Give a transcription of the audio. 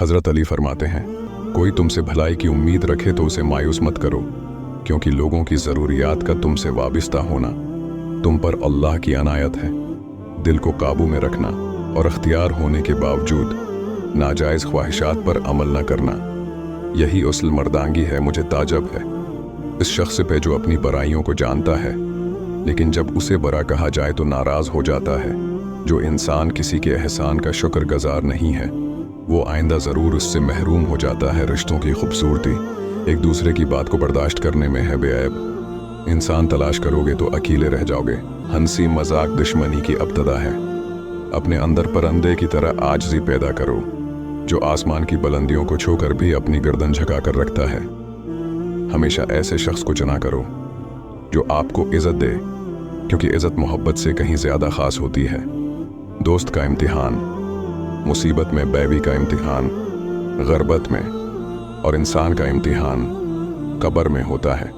हज़रत अली फरमाते हैं, कोई तुमसे भलाई की उम्मीद रखे तो उसे मायूस मत करो, क्योंकि लोगों की ज़रूरियात का तुमसे वाबिस्ता होना तुम पर अल्लाह की अनायत है। दिल को काबू में रखना और अख्तियार होने के बावजूद नाजायज़ ख्वाहिशात पर अमल न करना, यही उसल मर्दांगी है। मुझे ताजब है इस शख्स पे जो अपनी बुराइयों को जानता है लेकिन जब उसे बुरा कहा जाए तो नाराज़ हो जाता है। जो इंसान किसी के एहसान का शुक्रगुजार नहीं है वो आइंदा ज़रूर उससे महरूम हो जाता है। रिश्तों की खूबसूरती एक दूसरे की बात को बर्दाश्त करने में है बेऐब। इंसान तलाश करोगे तो अकेले रह जाओगे। हंसी मजाक दुश्मनी की अब्तदा है। अपने अंदर परंदे की तरह आजिज़ी पैदा करो जो आसमान की बुलंदियों को छूकर भी अपनी गर्दन झुका कर रखता है। हमेशा ऐसे शख्स को चुना करो जो आपको इज़्ज़त दे, क्योंकि इज़्ज़त मोहब्बत से कहीं ज़्यादा ख़ास होती है। दोस्त का इम्तिहान, मुसीबत में बैवी का इम्तिहान ग़रबत में, और इंसान का इम्तिहान कब्र में होता है।